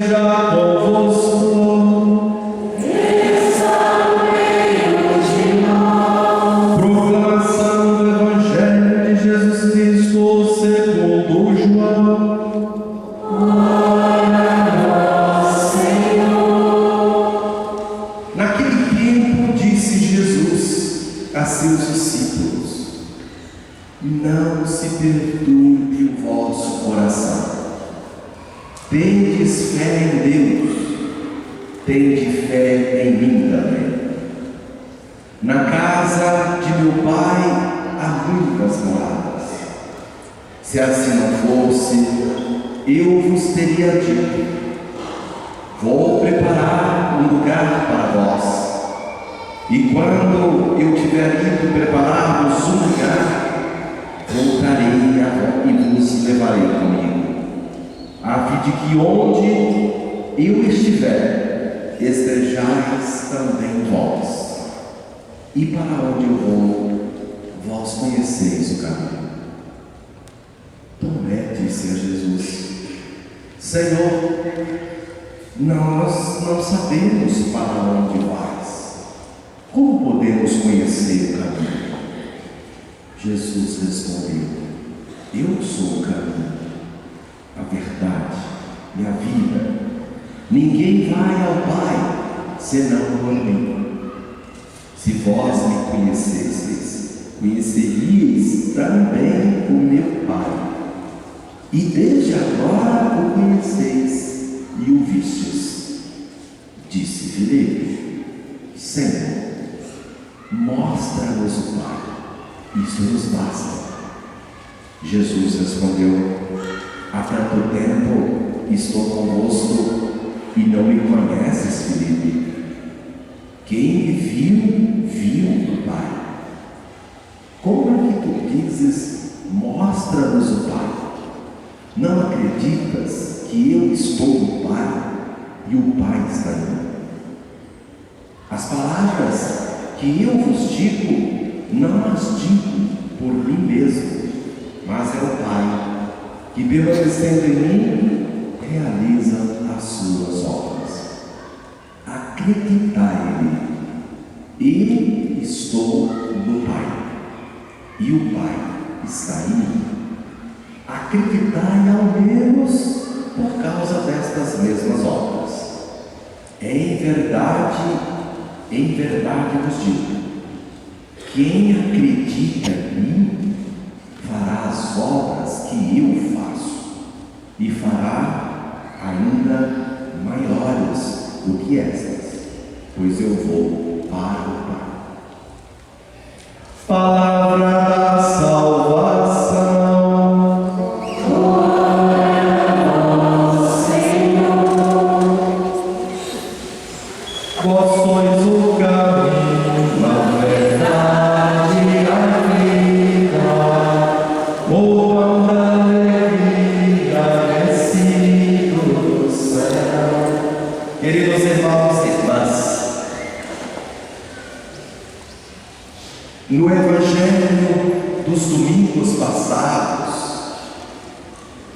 Seja convosco. Desça no meio de nós. Proclamação do Evangelho de Jesus Cristo segundo João. Glória a vós, Senhor. Naquele tempo disse Jesus a seus discípulos: não se perturbe o vosso coração. Tendes fé em Deus, tende fé em mim também. Na casa de meu Pai há muitas moradas. Se assim não fosse, eu vos teria dito: vou preparar um lugar para vós. E quando eu tiver ido preparar-vos um lugar, voltarei e vos levarei comigo, a fim de que onde eu estiver, estejais também vós. E para onde eu vou, vós conheceis o caminho. Tomé disse a Jesus: Senhor, nós não sabemos para onde vais. Como podemos conhecer o caminho? Jesus respondeu: eu sou o caminho, a verdade e a vida. Ninguém vai ao Pai senão por mim. Se vós me conhecesseis, conheceríeis também o meu Pai. E desde agora o conheceis e o vistes. Disse Filipe: Senhor, mostra-nos o Pai, isso nos basta. Jesus respondeu: há tanto tempo estou convosco e não me conheces, Filipe? Quem me viu, viu o Pai. Como é que tu dizes: mostra-nos o Pai? Não acreditas que eu estou no Pai e o Pai está em mim? As palavras que eu vos digo, não as digo por mim mesmo, mas é o Pai que, permanecendo em mim, realiza as suas obras. Acreditai em mim. Eu estou no Pai e o Pai está em mim. Acreditai ao menos por causa destas mesmas obras. Em verdade vos digo: quem acredita em mim fará as obras que eu faço, e fará ainda maiores do que estas, pois eu vou para o Pai. Palavra da salvação. Glória a vós, Senhor. Vós sois o caminho, a verdade e a vida. O pão da alegria descido do céu. Queridos irmãos e irmãs, no Evangelho dos domingos passados,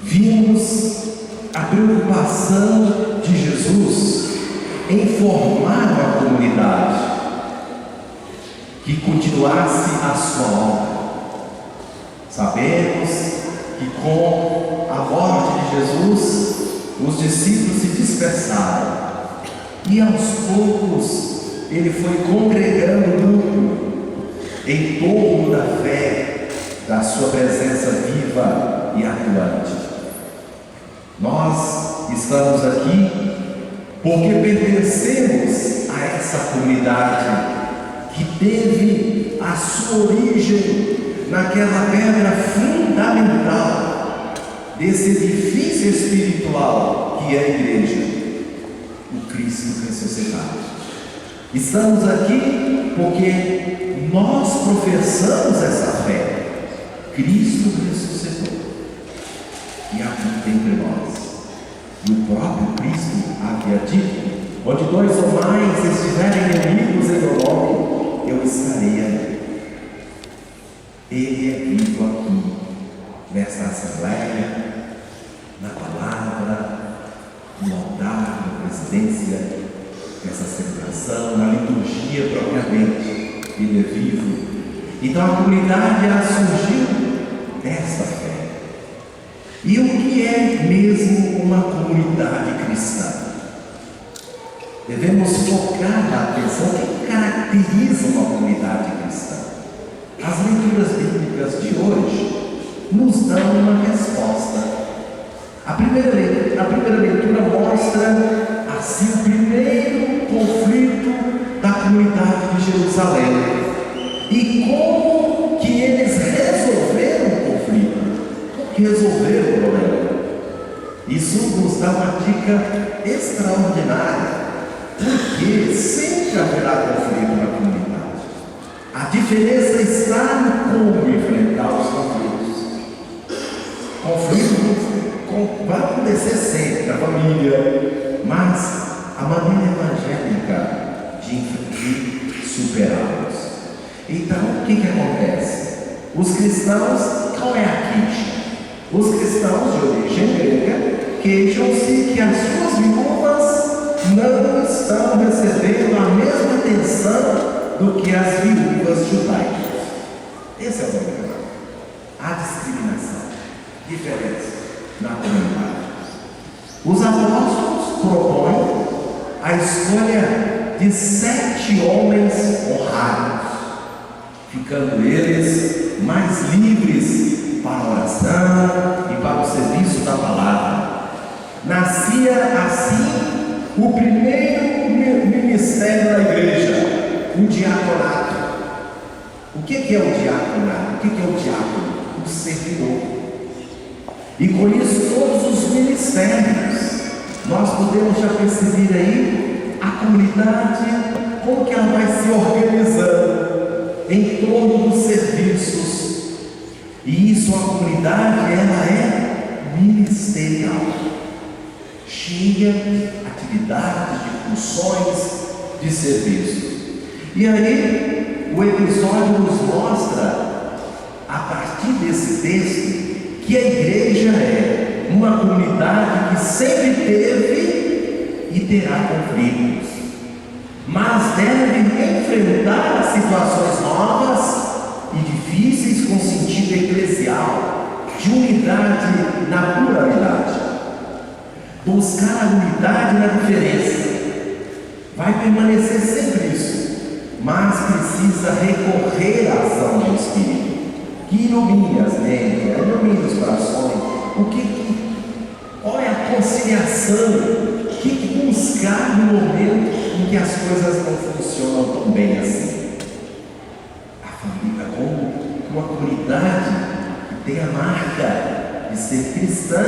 vimos a preocupação de Jesus em formar uma comunidade que continuasse a sua obra. Sabemos que com a morte de Jesus, os discípulos se dispersaram e aos poucos ele foi congregando o grupo em torno da fé, da sua presença viva e atuante. Nós estamos aqui porque pertencemos a essa comunidade que teve a sua origem naquela pedra fundamental desse edifício espiritual que é a igreja, o Cristo ressuscitado. Estamos aqui porque nós professamos essa fé. Cristo ressuscitou e habita entre nós. E o próprio Cristo havia dito: onde dois ou mais estiverem reunidos em meu nome, eu estarei ali. Ele é vivo aqui, nesta assembleia, na palavra, no altar, presidência dessa celebração, na liturgia propriamente, ele é vivo. Então a comunidade ela surgiu dessa fé. E o que é mesmo uma comunidade cristã? Devemos focar na atenção o que caracteriza uma comunidade cristã. As leituras bíblicas de hoje nos dão uma resposta. A primeira leitura mostra assim o primeiro conflito da comunidade de Jerusalém e como que eles resolveram o conflito, resolveram o problema. Isso nos dá uma dica extraordinária, porque sempre haverá conflito na comunidade. A diferença está no como enfrentar os conflitos. Conflitos vai acontecer sempre na família, mas a maneira evangélica de superá-los. Então, o que acontece? Os cristãos, qual é a queixa? Os cristãos de origem grega queixam-se que as suas viúvas não estão recebendo a mesma atenção do que as viúvas judaicas. Esse é o problema. A discriminação, diferença na comunidade. Os apóstolos propõem a escolha de 7 homens honrados, ficando eles mais livres para a oração e para o serviço da palavra. Nascia assim o primeiro ministério da igreja, o diaconato. O que é o diaconato? O que é o diácono? O servidor. E com isso todos os ministérios, nós podemos já perceber aí a comunidade, como que ela vai se organizando em torno dos serviços. E isso, a comunidade, ela é ministerial, cheia de atividades, de funções, de serviços. E aí o episódio nos mostra, a partir desse texto, que a igreja é uma comunidade que sempre teve e terá conflitos, mas deve enfrentar situações novas e difíceis com sentido eclesial, de unidade na pluralidade. Buscar a unidade na diferença. Vai permanecer sempre isso, mas precisa recorrer à ação do Espírito, que ilumine as mentes, ilumine os corações. Qual é a conciliação? O que buscar no momento em que as coisas não funcionam tão bem assim? A família, como uma comunidade que tem a marca de ser cristã,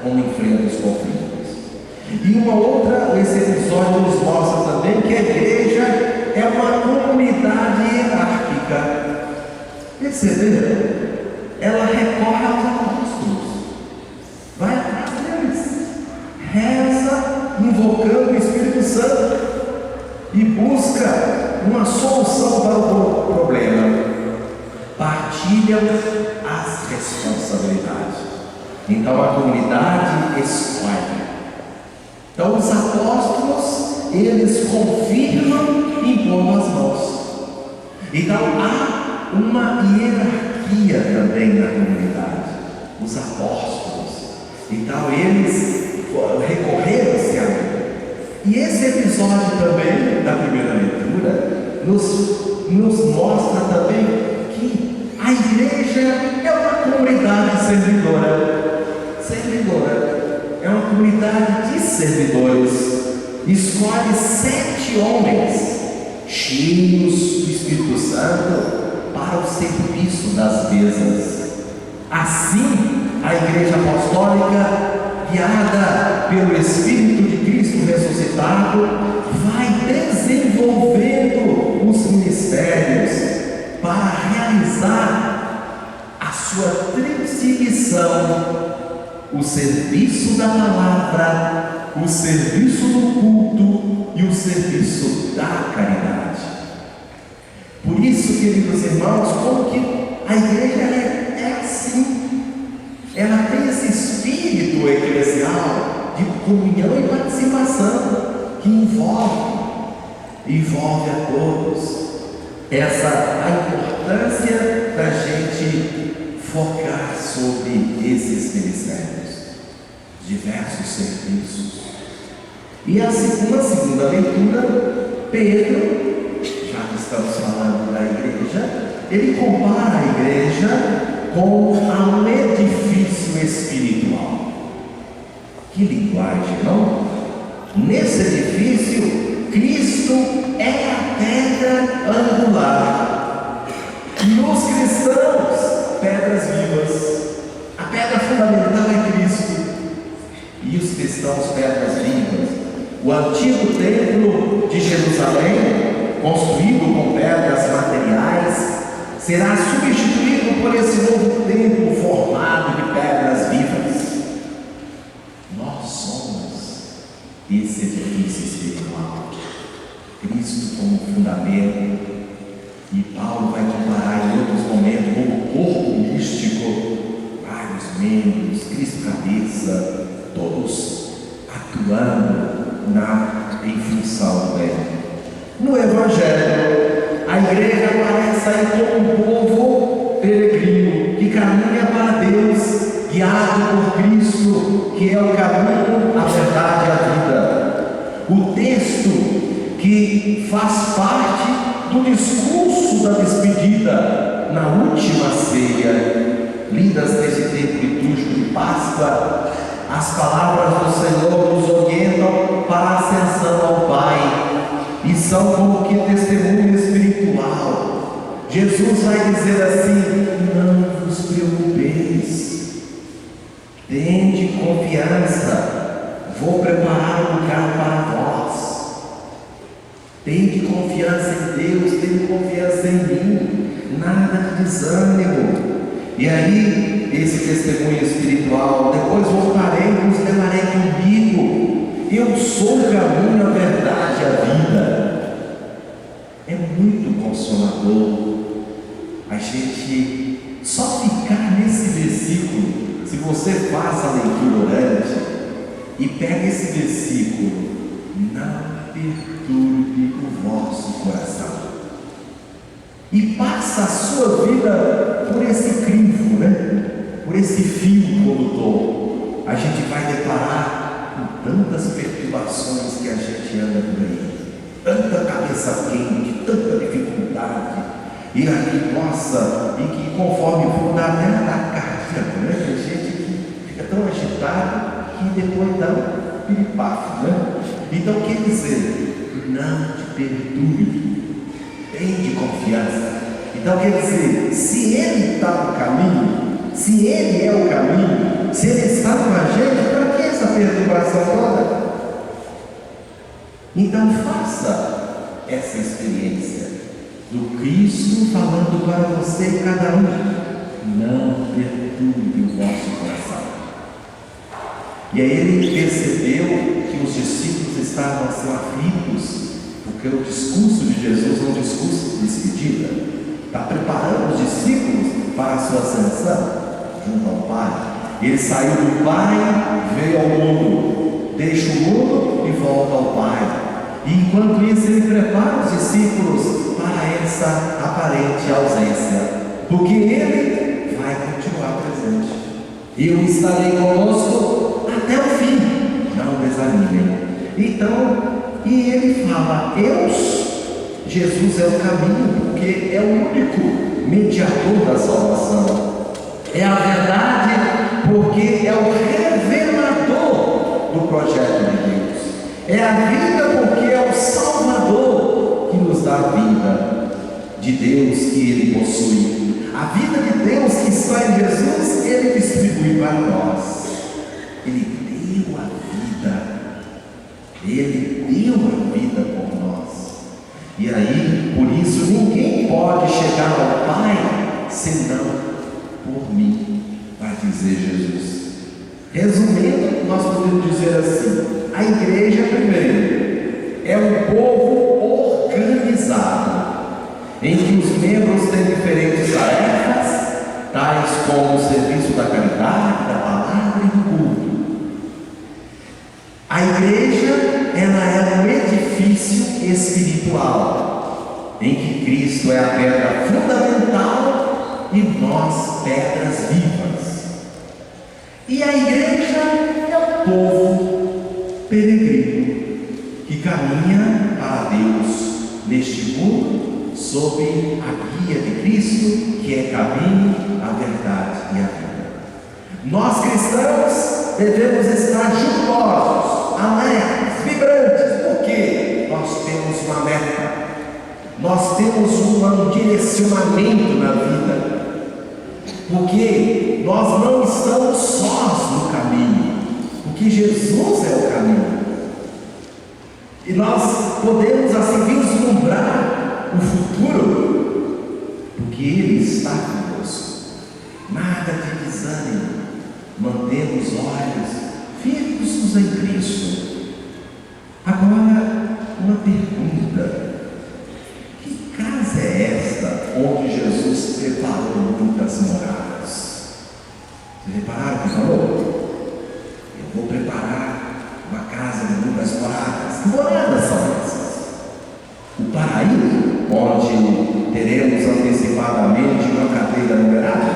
como enfrenta os conflitos. E esse episódio nos mostra também que a igreja é uma comunidade hierárquica. Perceberam? Ela recorre aos apóstolos, vai atrás deles, reza, invocando o Espírito Santo e busca uma solução para o problema. Partilham as responsabilidades. Então a comunidade escolhe. Então os apóstolos, eles confirmam impondo as mãos. Então há uma hierarquia também na comunidade. Os apóstolos. Então eles recorreram-se a ele. E esse episódio também, da primeira leitura, nos mostra também que a igreja é uma comunidade servidora. É uma comunidade de servidores. Escolhe 7 homens cheios do Espírito Santo para o serviço das mesas. Assim, a igreja apostólica, guiada pelo Espírito de Cristo ressuscitado, vai desenvolvendo os ministérios para realizar a sua tríplice missão: o serviço da palavra, o serviço do culto e o serviço da caridade. Por isso, queridos irmãos, como que a igreja é assim, ela tem esse espírito eclesial de comunhão e participação. envolve a todos. Essa a importância da gente focar sobre esses ministérios, diversos serviços. E a segunda leitura, Pedro, já que estamos falando da igreja, ele compara a igreja com um edifício espiritual. Que linguagem, não? Nesse edifício, Cristo é a pedra angular. Nos cristãos, pedras vivas. A pedra fundamental é Cristo. E os cristãos, pedras vivas. O antigo templo de Jerusalém, construído com pedras materiais, será substituído por esse novo templo formado de pedras vivas. Nós somos esse edifício espiritual. Cristo como fundamento. E Paulo vai comparar em outros momentos como corpo místico, vários membros, Cristo cabeça, todos atuando em função do bem. No Evangelho, a igreja aparece aí como um povo peregrino que caminha para Deus, guiado por Cristo, que é o caminho, a verdade e a vida. O texto que faz parte do discurso da despedida na última ceia, lidas nesse tempo litúrgico de Páscoa, as palavras do Senhor nos orientam para a ascensão ao Pai e são como que testemunho espiritual. Jesus vai dizer assim: não vos preocupeis, tende confiança, vou preparar um lugar para vós. Tende confiança em Deus, tende confiança em mim, nada de desânimo. E aí, esse testemunho espiritual, depois voltarei e vos levarei comigo. Eu sou o caminho, a verdade e a vida. É muito consolador a gente só ficar nesse versículo. Se você faz a leitura orante e pega esse versículo, não perturbe o vosso coração. E passa a sua vida por esse crivo, por esse fio condutor. A gente vai deparar com tantas perturbações que a gente anda por aí, tanta cabeça quente, tanta dificuldade, e aqui, nossa, e que conforme for dá até ataque cardíaco, que a gente fica tão agitado que depois dá um piripafo, Então quer dizer, não te perturbe. Tende confiança. Então quer dizer, se Ele está no caminho, se Ele é o caminho, se Ele está com a gente, para que essa perturbação toda? Então faça essa experiência do Cristo falando para você e cada um: não perturbe o vosso coração. E aí ele percebeu que os discípulos estavam assim aflitos, porque o discurso de Jesus é um discurso de despedida, está preparando os discípulos para a sua ascensão junto ao Pai. Ele saiu do Pai, veio ao mundo, deixa o mundo e volta ao Pai. E enquanto isso ele prepara os discípulos para essa aparente ausência, porque ele vai continuar presente. Eu estarei conosco até o fim, não desanimem. Então, e ele fala: Jesus é o caminho, porque é o único mediador da salvação. É a verdade, porque é o revelador do projeto de Deus. É a vida, porque é o Salvador que nos dá a vida de Deus que Ele possui. A vida de Deus que está em Jesus, Ele distribui para nós. Ele deu a vida. Ele deu a vida por nós. E aí, por isso, ninguém pode chegar ao Pai senão por mim, vai dizer Jesus. Resumindo, nós podemos dizer assim: a igreja, primeiro, é um povo organizado, em que os membros têm diferentes tarefas, tais como o serviço da caridade, da palavra e do culto. A igreja, ela é um edifício espiritual, em que Cristo é a pedra fundamental e nós pedras vivas. E a igreja é o povo peregrino que caminha para Deus neste mundo sob a guia de Cristo, que é caminho, a verdade e a vida. Nós cristãos devemos estar jubilosos, alegres, vibrantes, porque nós temos uma meta, nós temos um direcionamento na vida, porque nós não estamos sós no caminho, porque Jesus é o caminho, e nós podemos assim vislumbrar o futuro, porque Ele está conosco. Nada de desânimo, mantemos os olhos fixos em Cristo. Agora, uma pergunta: que casa é esta onde Jesus preparou muitas moradas? Vocês repararam que falou? Eu vou preparar uma casa de muitas moradas. Que moradas são essas? O paraíso, onde teremos antecipadamente uma cadeira numerada?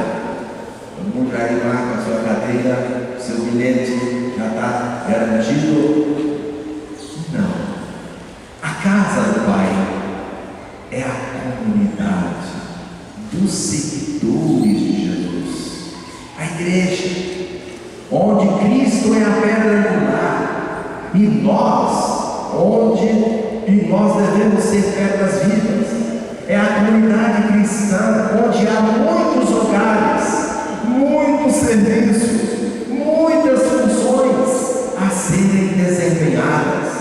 Todo mundo já ir lá com a sua cadeira, seu bilhete já está garantido? Não. A casa do Pai é a comunidade dos seguidores de Jesus, a igreja, onde Cristo é a pedra angular, e nós devemos ser pedras vivas. É a comunidade cristã onde há muitos lugares, muitos serviços, muitas funções a serem desempenhadas.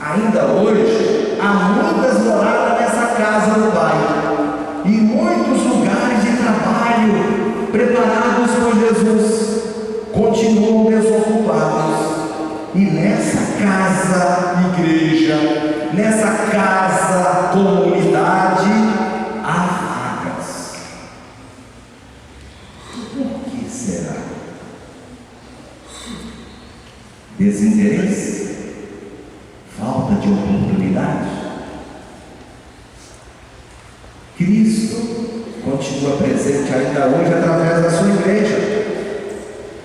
Ainda hoje há muitas moradas nessa casa do Pai e muitos lugares de trabalho preparados por Jesus continuam desocupados. E nessa casa igreja, nessa casa comunidade, há vagas. Por que será? Desinteresse? Falta de oportunidade? Cristo continua presente ainda hoje através da sua igreja.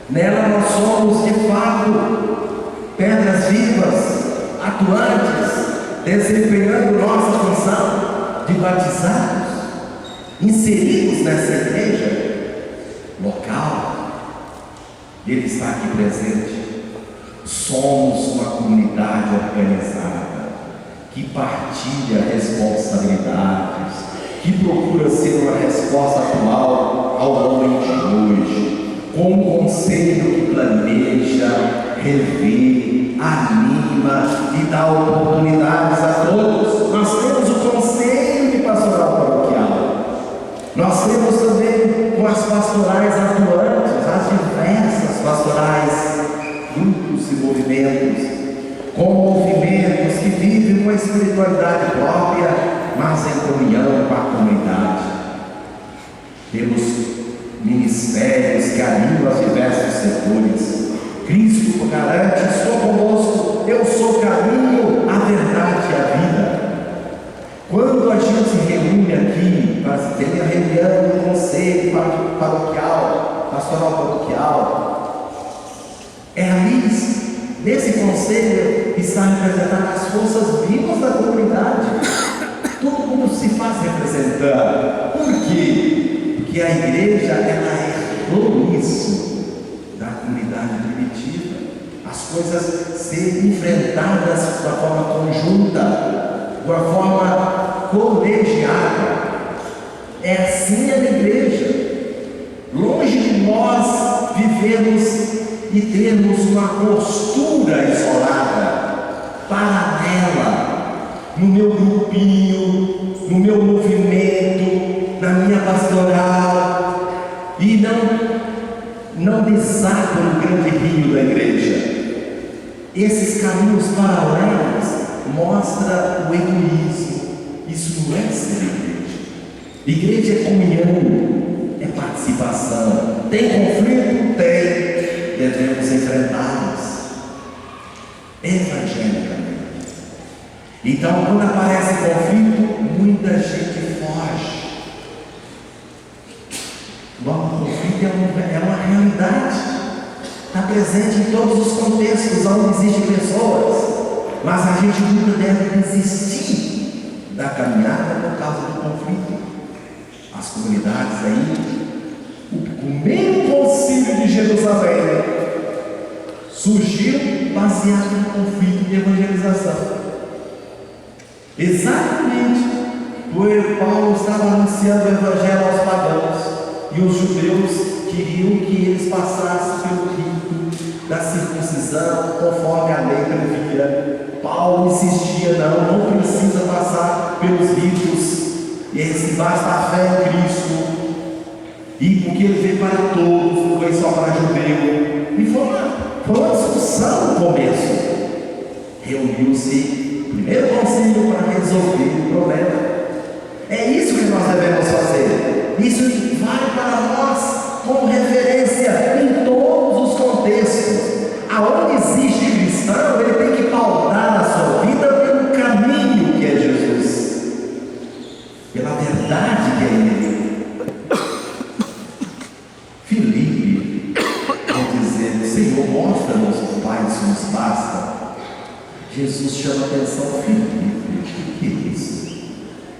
Nela nós somos de fato pedras vivas, atuantes, desempenhando nossa função de batizados, inseridos nessa igreja local. Ele está aqui presente. Somos uma comunidade organizada, que partilha responsabilidades, que procura ser uma resposta atual ao homem de hoje, com um conselho que planeja, revê, anima e dá oportunidades a todos. Nós temos o conselho de pastoral paroquial, nós temos também com as pastorais atuantes, as diversas pastorais, grupos e movimentos, com movimentos que vivem uma espiritualidade própria, mas em comunhão com a comunidade. Temos ministérios que animam os diversos setores. Cristo garante: estou conosco, eu sou o caminho, a verdade e a vida. Quando a gente se reúne aqui, tem a reunião do conselho paroquial, pastoral paroquial, é ali, nesse conselho, está representado as forças vivas da comunidade. Todo mundo se faz representar. Por quê? Porque a igreja, ela herdou isso da comunidade primitiva. As coisas serem enfrentadas de uma forma conjunta, de uma forma colegiada. É assim a igreja. Longe de nós vivermos e termos uma postura isolada, paralela, no meu grupinho, no meu movimento, na minha pastoral, e não desato no grande rio da igreja. Esses caminhos paralelos mostram o egoísmo. Isso não é ser igreja. Igreja é comunhão, é participação. Tem conflito? Tem. Devemos enfrentá-los evangelicamente. Então, quando aparece conflito, muita gente foge. Logo, o conflito é uma realidade, está presente em todos os contextos onde existem pessoas, mas a gente nunca deve desistir da caminhada por causa do conflito. As comunidades aí, o primeiro concílio de Jerusalém surgiu baseado no conflito de evangelização. Exatamente, porque Paulo estava anunciando o evangelho aos pagãos e os judeus queriam que eles passassem pelo rito da circuncisão conforme a lei previa. Paulo insistia: não precisa passar pelos ritos, esse basta a fé em Cristo, e porque ele veio para todos, não foi só para judeu. E foi uma discussão no começo. Reuniu-se o primeiro concílio para resolver o problema. É isso que nós devemos fazer. Isso vale para nós como referência em todos os contextos. Aonde existe cristão, ele tem que pautar a sua vida pelo caminho que é Jesus, pela verdade que é Ele. Filipe, ao dizer: Senhor, mostra-nos o Pai, isso nos basta. Jesus chama a atenção: Filipe, o que é isso?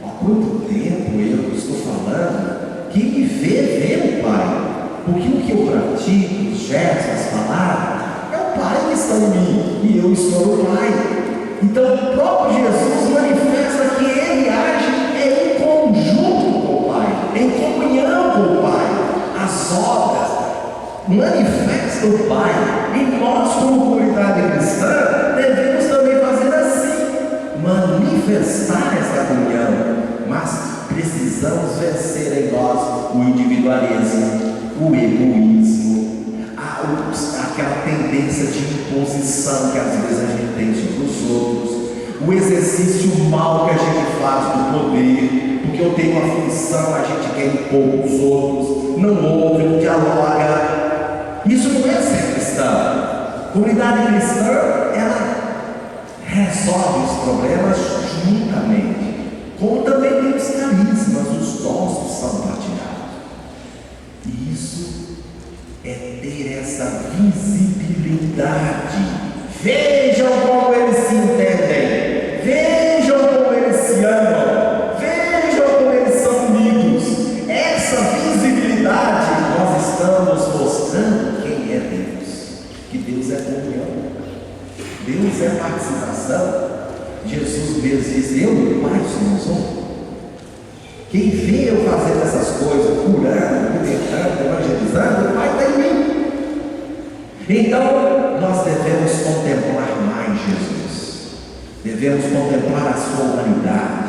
Há quanto tempo eu estou falando? Quem me vê o Pai, porque o que eu pratico, os gestos, as palavras, é o Pai que está em mim e eu estou no Pai. Então o próprio Jesus manifesta que Ele age em conjunto com o Pai, em comunhão com o Pai. As obras manifestam o Pai, e nós, como comunidade cristã, devemos também fazer assim, manifestar essa comunhão, mas precisamos vencer em nós o individualismo, o egoísmo, aquela tendência de imposição que às vezes a gente tem sobre os outros, o exercício mal que a gente faz do poder, porque eu tenho uma função, a gente quer impor os outros, não ouve, não dialoga. Isso não é ser cristão. Comunidade cristã, ela resolve os problemas juntamente, como também tem os carismas, os dons que são partilhados. E isso é ter essa visibilidade. Vejam como eles se entendem, vejam como eles se amam, vejam como eles são unidos. Essa visibilidade nós estamos mostrando quem é Deus, que Deus é comunhão, Deus é participação. Jesus mesmo diz: eu e o Pai somos um. Quem vê eu fazendo essas coisas, curando, libertando, evangelizando, o Pai está em mim. Então, nós devemos contemplar mais Jesus, devemos contemplar a sua humanidade,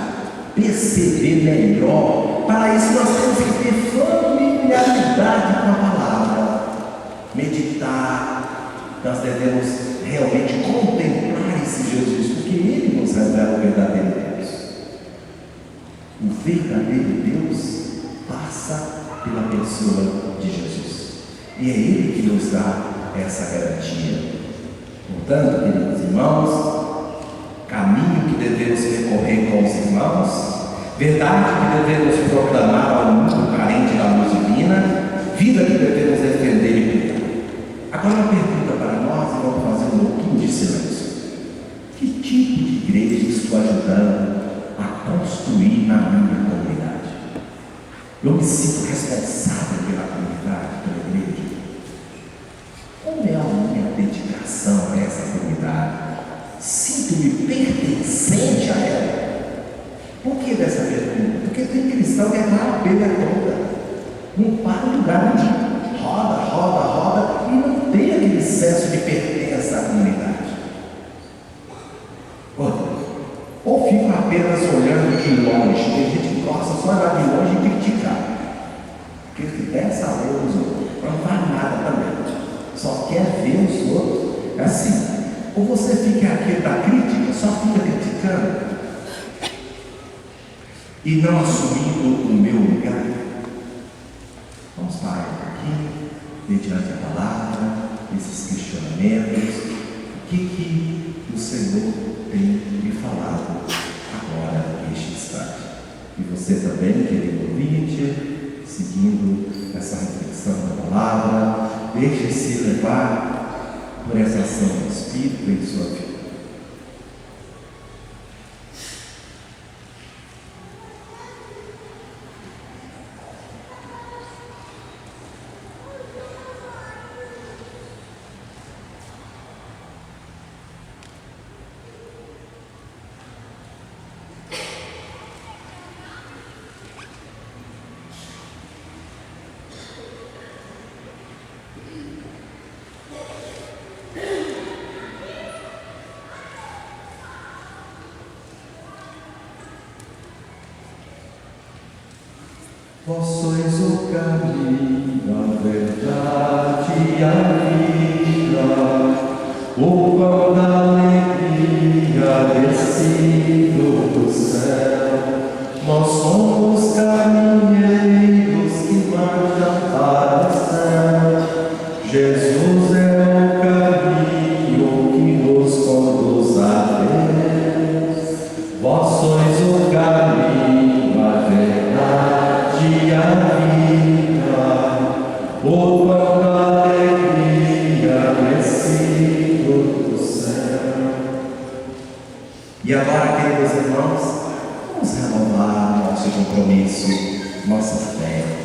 perceber melhor. Para isso, nós temos que ter familiaridade com a palavra, meditar. Nós devemos realmente contemplar esse Jesus, porque Ele nos revela o verdadeiro Deus. O verdadeiro Deus passa pela pessoa de Jesus, e é Ele que nos dá essa garantia. Portanto, queridos irmãos, caminho que devemos percorrer com os irmãos, verdade que devemos proclamar ao mundo carente da luz divina, vida que devemos defender e viver. Agora uma pergunta para nós, e vamos fazer um pouquinho de silêncio. Que tipo de igreja estou ajudando a construir na minha comunidade? Eu me sinto responsável pela comunidade, pela igreja? Como é a minha dedicação a essa comunidade? Sinto-me pertencente a ela? Por que dessa pergunta? Porque tem cristão que é uma abelha toda, não para em lugar nenhum, roda, e não tem aquele senso de pertença à comunidade. Ou fica apenas olhando de longe, tem gente que gosta só de olhar de longe e criticar, porque se dessa lei os outros, não faz nada também. Só quer ver os outros. É assim, ou você fica aqui da crítica, só fica criticando e não assumindo o meu lugar. Vamos parar aqui, mediante a palavra, esses questionamentos, que o Senhor tem me falado agora, neste instante. E você também, querido ouvinte, seguindo essa reflexão da palavra, deixe-se levar por essa ação do Espírito em sua vida. Vós sois o caminho, a verdade e a vida, o pão da alegria descido do céu. Nós somos caminheiros que marcham para o céu. Jesus é o caminho que nos conduz a Deus. Vós sois o caminho, a verdade e a vida, o pão da alegria descido do céu. E agora, queridos irmãos, vamos renovar nosso compromisso, nossa fé.